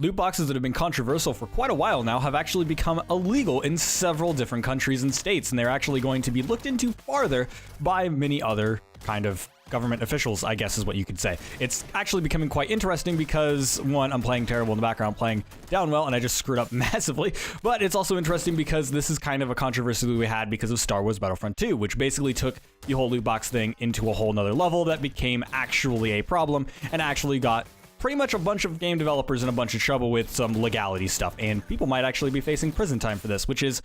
loot boxes that have been controversial for quite a while now have actually become illegal in several different countries and states, and they're actually going to be looked into farther by many other kind of government officials, I guess is what you could say. It's actually becoming quite interesting because, one, I'm playing terrible in the background, playing Downwell, and I just screwed up massively, but it's also interesting because this is kind of a controversy that we had because of Star Wars Battlefront 2, which basically took the whole loot box thing into a whole nother level that became actually a problem and actually got pretty much a bunch of game developers in a bunch of trouble with some legality stuff, and people might actually be facing prison time for this, which is,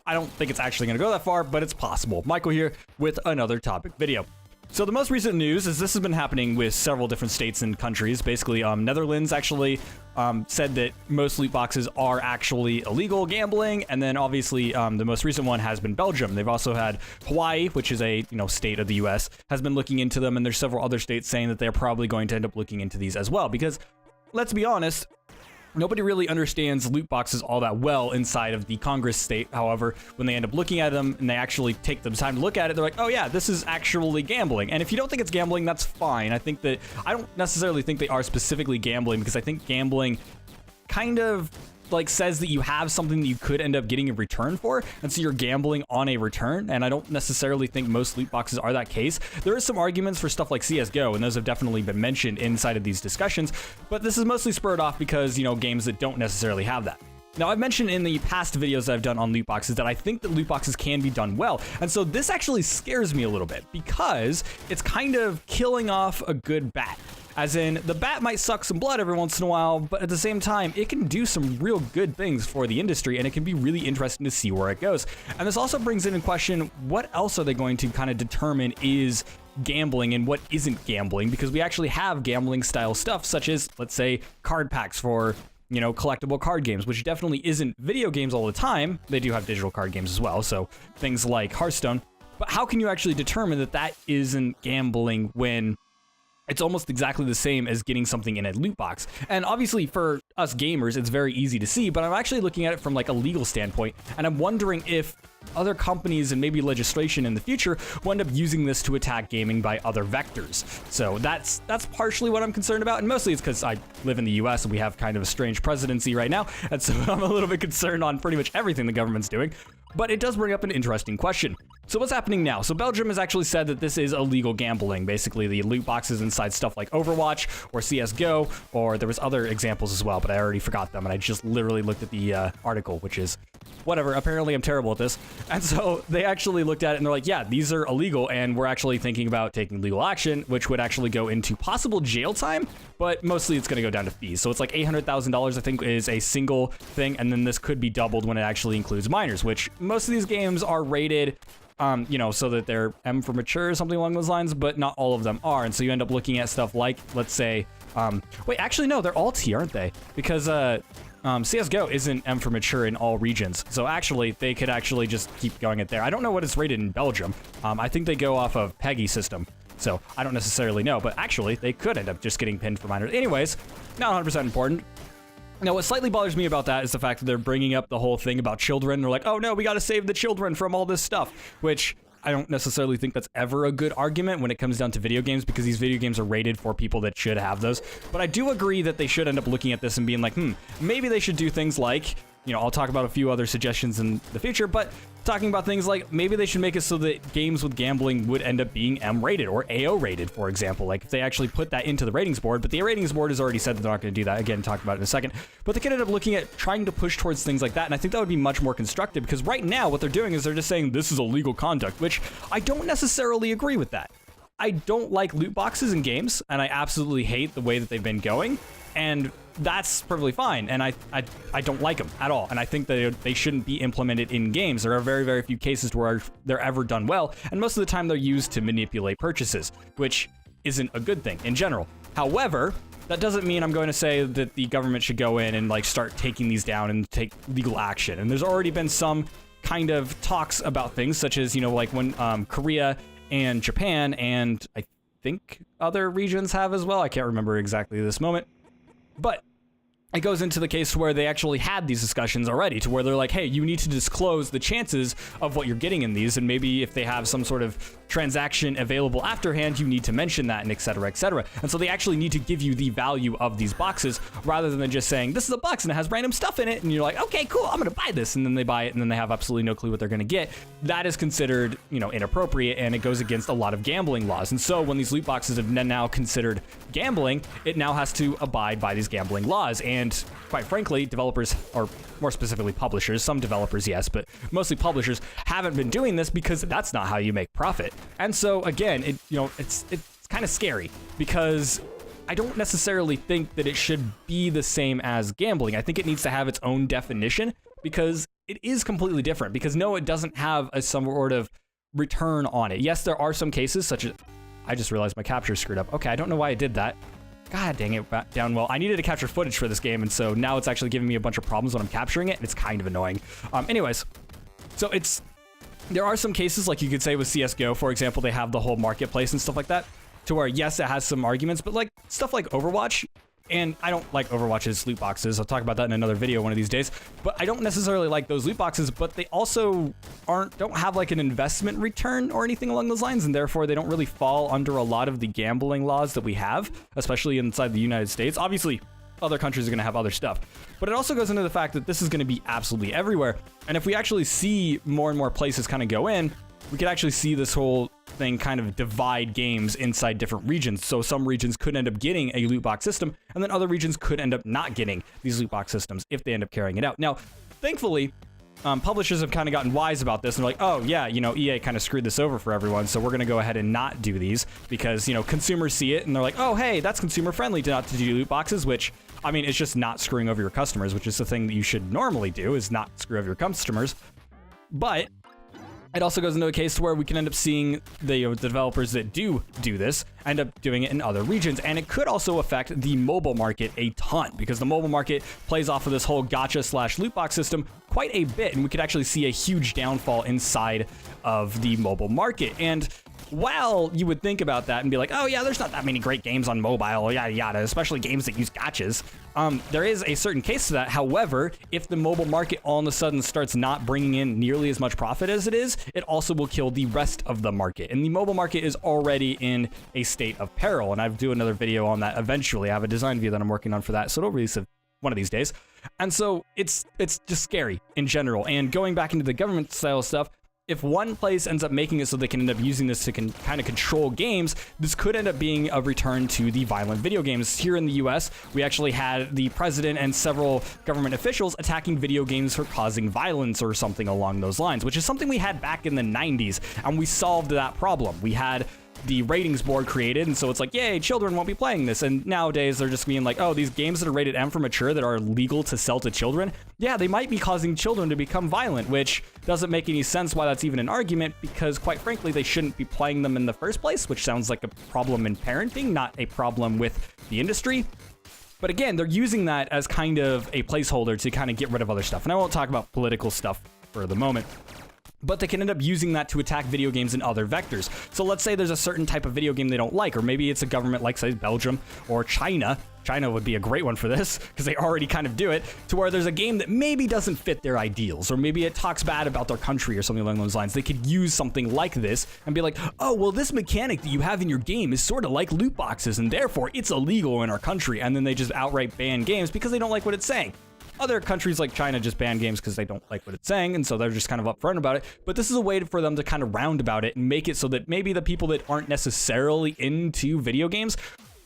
I don't think it's actually going to go that far, but it's possible. Michael here with another topic video. So the most recent news is this has been happening with several different states and countries. Basically, Netherlands actually said that most loot boxes are actually illegal gambling, and then obviously the most recent one has been Belgium. They've also had Hawaii, which is a state of the U.S., has been looking into them, and there's several other states saying that they're probably going to end up looking into these as well. Because let's be honest, nobody really understands loot boxes all that well inside of the Congress state. However, when they end up looking at them and they actually take the time to look at it, they're like, oh yeah, this is actually gambling. And if you don't think it's gambling, that's fine. I don't necessarily think they are specifically gambling, because I think gambling kind of like says that you have something that you could end up getting a return for, and so you're gambling on a return, and I don't necessarily think most loot boxes are that case. There is some arguments for stuff like CSGO, and those have definitely been mentioned inside of these discussions, but this is mostly spurred off because, games that don't necessarily have that. Now, I've mentioned in the past videos that I've done on loot boxes that I think that loot boxes can be done well, and so this actually scares me a little bit because it's kind of killing off a good bat. As in, the bat might suck some blood every once in a while, but at the same time, it can do some real good things for the industry, and it can be really interesting to see where it goes. And this also brings in question, what else are they going to kind of determine is gambling and what isn't gambling? Because we actually have gambling style stuff, such as, let's say, card packs for collectible card games, which definitely isn't video games all the time. They do have digital card games as well, so things like Hearthstone. But how can you actually determine that that isn't gambling when it's almost exactly the same as getting something in a loot box? And obviously for us gamers, it's very easy to see, but I'm actually looking at it from like a legal standpoint, and I'm wondering if other companies and maybe legislation in the future will end up using this to attack gaming by other vectors. So that's partially what I'm concerned about, and mostly it's because I live in the US and we have kind of a strange presidency right now, and so I'm a little bit concerned on pretty much everything the government's doing. But it does bring up an interesting question. So what's happening now? So Belgium has actually said that this is illegal gambling. Basically, the loot boxes inside stuff like Overwatch or CSGO, or there was other examples as well, but I already forgot them, and I just literally looked at the article, which is whatever. Apparently, I'm terrible at this. And so they actually looked at it, and they're like, yeah, these are illegal, and we're actually thinking about taking legal action, which would actually go into possible jail time, but mostly it's going to go down to fees. So it's like $800,000, I think, is a single thing, and then this could be doubled when it actually includes minors, which most of these games are rated so that they're M for mature or something along those lines, but not all of them are. And so you end up looking at stuff like, let's say, wait, actually, no, they're all T, aren't they? Because CSGO isn't M for mature in all regions. So actually, they could actually just keep going it there. I don't know what it's rated in Belgium. I think they go off of PEGI system. So I don't necessarily know, but actually, they could end up just getting pinned for minors. Anyways, not 100% important. Now, what slightly bothers me about that is the fact that they're bringing up the whole thing about children. They're like, oh no, we got to save the children from all this stuff, which I don't necessarily think that's ever a good argument when it comes down to video games, because these video games are rated for people that should have those. But I do agree that they should end up looking at this and being like, maybe they should do things like, I'll talk about a few other suggestions in the future, but talking about things like maybe they should make it so that games with gambling would end up being M rated or AO rated, for example. Like if they actually put that into the ratings board, but the ratings board has already said that they're not going to do that. Again, talk about it in a second. But they could end up looking at trying to push towards things like that, and I think that would be much more constructive, because right now what they're doing is they're just saying this is illegal conduct, which I don't necessarily agree with that. I don't like loot boxes in games, and I absolutely hate the way that they've been going, and that's perfectly fine, and I don't like them at all, and I think that they shouldn't be implemented in games. There are very, very few cases where they're ever done well, and most of the time they're used to manipulate purchases, which isn't a good thing in general. However, that doesn't mean I'm going to say that the government should go in and like start taking these down and take legal action, and there's already been some kind of talks about things, such as, like when Korea and Japan, and I think other regions have as well, I can't remember exactly this moment, but it goes into the case where they actually had these discussions already, to where they're like, hey, you need to disclose the chances of what you're getting in these, and maybe if they have some sort of transaction available afterhand, you need to mention that, and et cetera, et cetera. And so they actually need to give you the value of these boxes, rather than just saying, this is a box and it has random stuff in it, and you're like, okay, cool, I'm gonna buy this, and then they buy it, and then they have absolutely no clue what they're gonna get. That is considered, inappropriate, and it goes against a lot of gambling laws. And so when these loot boxes have now considered gambling, it now has to abide by these gambling laws. And quite frankly, developers, or more specifically publishers, some developers, yes, but mostly publishers, haven't been doing this because that's not how you make profit. And so again, it's kind of scary, because I don't necessarily think that it should be the same as gambling. I think it needs to have its own definition, because it is completely different. Because no, it doesn't have some sort of return on it. Yes, there are some cases, such as, I just realized my capture screwed up. Okay, I don't know why I did that. God dang it, Downwell. I needed to capture footage for this game, and so now it's actually giving me a bunch of problems when I'm capturing it, and it's kind of annoying. Anyways, so there are some cases, like you could say with CSGO, for example, they have the whole marketplace and stuff like that, to where, yes, it has some arguments, but like stuff like Overwatch, and I don't like Overwatch's loot boxes. I'll talk about that in another video one of these days, but I don't necessarily like those loot boxes, but they also don't have like an investment return or anything along those lines, and therefore they don't really fall under a lot of the gambling laws that we have, especially inside the United States. Obviously, other countries are going to have other stuff, but it also goes into the fact that this is going to be absolutely everywhere. And if we actually see more and more places kind of go in, we could actually see this whole thing kind of divide games inside different regions. So some regions could end up getting a loot box system, and then other regions could end up not getting these loot box systems if they end up carrying it out. Now, thankfully, publishers have kind of gotten wise about this, and they're like, oh yeah, EA kind of screwed this over for everyone, so we're going to go ahead and not do these, because consumers see it and they're like, oh hey, that's consumer friendly not to do loot boxes, which, I mean, it's just not screwing over your customers, which is the thing that you should normally do, is not screw over your customers. But it also goes into a case where we can end up seeing the developers that do this end up doing it in other regions. And it could also affect the mobile market a ton, because the mobile market plays off of this whole gacha / loot box system quite a bit. And we could actually see a huge downfall inside of the mobile market. And while you would think about that and be like, oh yeah, there's not that many great games on mobile, yada yada, especially games that use gachas, there is a certain case to that. However, if the mobile market all of a sudden starts not bringing in nearly as much profit as it is, it also will kill the rest of the market. And the mobile market is already in a state of peril, and I'll do another video on that eventually. I have a design video that I'm working on for that, so it'll release one of these days. And so it's just scary in general. And going back into the government style stuff, if one place ends up making it so they can end up using this to kind of control games, this could end up being a return to the violent video games. Here in the US, we actually had the president and several government officials attacking video games for causing violence or something along those lines, which is something we had back in the 90s, and we solved that problem. We had the ratings board created, and so it's like, yay, children won't be playing this. And nowadays they're just being like, oh, these games that are rated M for mature that are legal to sell to children, yeah, they might be causing children to become violent, which doesn't make any sense why that's even an argument, because quite frankly they shouldn't be playing them in the first place, which sounds like a problem in parenting, not a problem with the industry. But again, they're using that as kind of a placeholder to kind of get rid of other stuff. And I won't talk about political stuff for the moment, but they can end up using that to attack video games in other vectors. So let's say there's a certain type of video game they don't like, or maybe it's a government like, say, Belgium or China. China would be a great one for this, because they already kind of do it, to where there's a game that maybe doesn't fit their ideals, or maybe it talks bad about their country or something along those lines. They could use something like this and be like, oh, well, this mechanic that you have in your game is sort of like loot boxes, and therefore it's illegal in our country. And then they just outright ban games because they don't like what it's saying. Other countries like China just ban games because they don't like what it's saying, and so they're just kind of upfront about it. But this is a way for them to kind of round about it and make it so that maybe the people that aren't necessarily into video games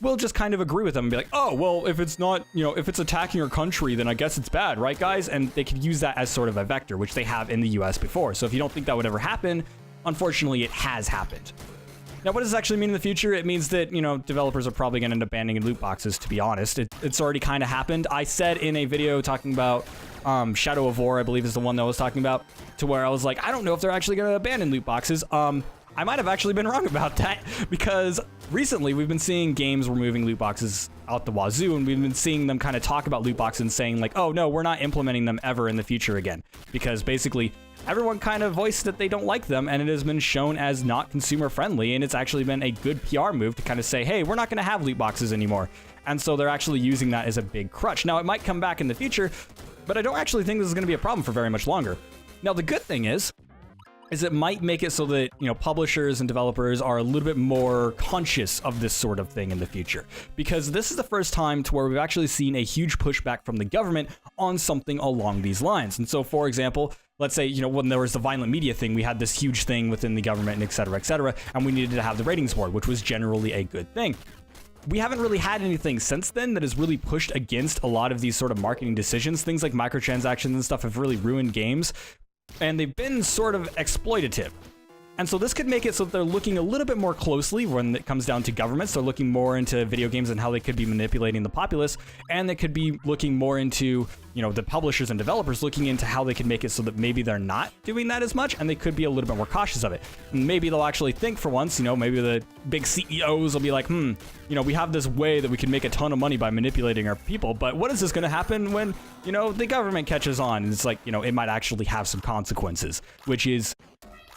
will just kind of agree with them and be like, oh, well, if it's not, if it's attacking our country, then I guess it's bad, right, guys? And they could use that as sort of a vector, which they have in the US before. So if you don't think that would ever happen, unfortunately, it has happened. Now, what does this actually mean in the future? It means that, developers are probably going to end up banning loot boxes, to be honest. It's already kind of happened. I said in a video talking about Shadow of War, I believe is the one that I was talking about, to where I was like, I don't know if they're actually going to abandon loot boxes. I might have actually been wrong about that, because recently we've been seeing games removing loot boxes out the wazoo, and we've been seeing them kind of talk about loot boxes and saying like, oh no, we're not implementing them ever in the future again, because basically everyone kind of voiced that they don't like them, and it has been shown as not consumer friendly, and it's actually been a good PR move to kind of say, hey, we're not going to have loot boxes anymore. And so they're actually using that as a big crutch. Now, it might come back in the future, but I don't actually think this is going to be a problem for very much longer. Now, the good thing is it might make it so that, you know, publishers and developers are a little bit more conscious of this sort of thing in the future. Because this is the first time to where we've actually seen a huge pushback from the government on something along these lines. And so, for example, let's say, you know, when there was the violent media thing, we had this huge thing within the government and et cetera, and we needed to have the ratings board, which was generally a good thing. We haven't really had anything since then that has really pushed against a lot of these sort of marketing decisions. Things like microtransactions and stuff have really ruined games, and they've been sort of exploitative. And so this could make it so that they're looking a little bit more closely when it comes down to governments. They're looking more into video games and how they could be manipulating the populace, and they could be looking more into, you know, the publishers and developers looking into how they could make it so that maybe they're not doing that as much, and they could be a little bit more cautious of it. And maybe they'll actually think for once, you know, maybe the big CEOs will be like, you know, we have this way that we can make a ton of money by manipulating our people, but what is this going to happen when, you know, the government catches on? And it's like, you know, it might actually have some consequences, which is,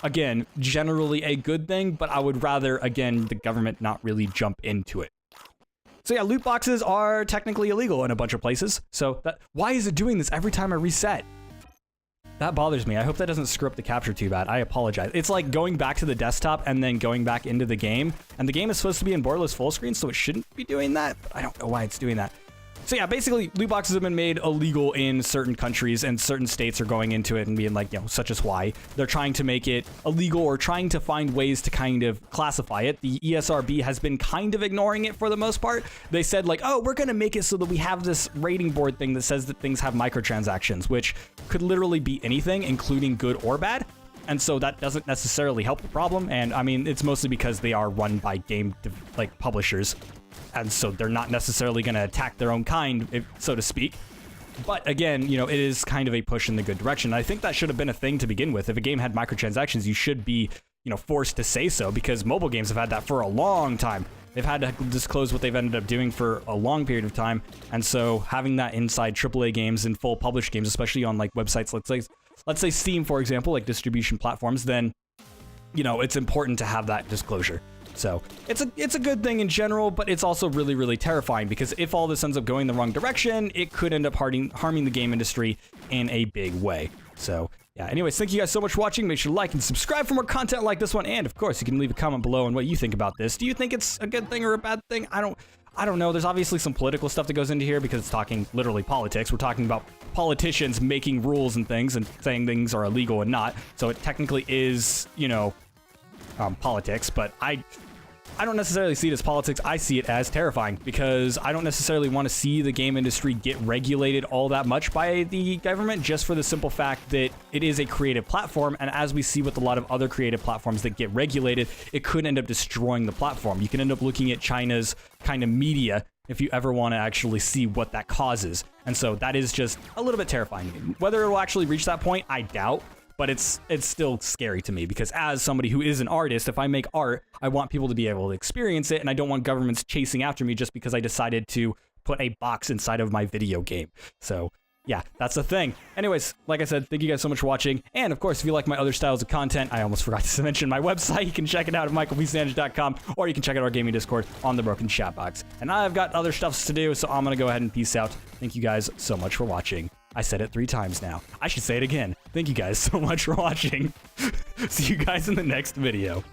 again, generally a good thing, but I would rather, again, the government not really jump into it. So yeah, loot boxes are technically illegal in a bunch of places. So why is it doing this every time I reset? That bothers me. I hope that doesn't screw up the capture too bad. I apologize. It's like going back to the desktop and then going back into the game. And the game is supposed to be in borderless full screen, so it shouldn't be doing that. But I don't know why it's doing that. So yeah, basically, loot boxes have been made illegal in certain countries, and certain states are going into it and being like, you know, such as why. They're trying to make it illegal or trying to find ways to kind of classify it. The ESRB has been kind of ignoring it for the most part. They said like, oh, we're going to make it so that we have this rating board thing that says that things have microtransactions, which could literally be anything, including good or bad. And so that doesn't necessarily help the problem. And I mean, it's mostly because they are run by game publishers. And so they're not necessarily going to attack their own kind, so to speak. But again, you know, it is kind of a push in the good direction. I think that should have been a thing to begin with. If a game had microtransactions, you should be, you know, forced to say so, because mobile games have had that for a long time. They've had to disclose what they've ended up doing for a long period of time. And so having that inside AAA games and full published games, especially on like websites, let's say Steam, for example, like distribution platforms, then, you know, it's important to have that disclosure. So it's a good thing in general, but it's also really, really terrifying, because if all this ends up going the wrong direction, it could end up harming the game industry in a big way. So yeah, anyways, thank you guys so much for watching. Make sure to like and subscribe for more content like this one. And of course, you can leave a comment below on what you think about this. Do you think it's a good thing or a bad thing? I don't know. There's obviously some political stuff that goes into here, because it's talking literally politics. We're talking about politicians making rules and things and saying things are illegal and not. So it technically is, you know, politics, but I don't necessarily see it as politics. I see it as terrifying, because I don't necessarily want to see the game industry get regulated all that much by the government, just for the simple fact that it is a creative platform. And as we see with a lot of other creative platforms that get regulated, it could end up destroying the platform. You can end up looking at China's kind of media if you ever want to actually see what that causes. And so that is just a little bit terrifying. Whether it will actually reach that point, I doubt. But it's still scary to me, because as somebody who is an artist, if I make art, I want people to be able to experience it, and I don't want governments chasing after me just because I decided to put a box inside of my video game. So yeah, that's the thing. Anyways, like I said, thank you guys so much for watching. And of course, if you like my other styles of content, I almost forgot to mention my website. You can check it out at michaelpstanich.com, or you can check out our gaming Discord on the broken chat box. And I've got other stuff to do, so I'm going to go ahead and peace out. Thank you guys so much for watching. I said it 3 times now. I should say it again. Thank you guys so much for watching. See you guys in the next video.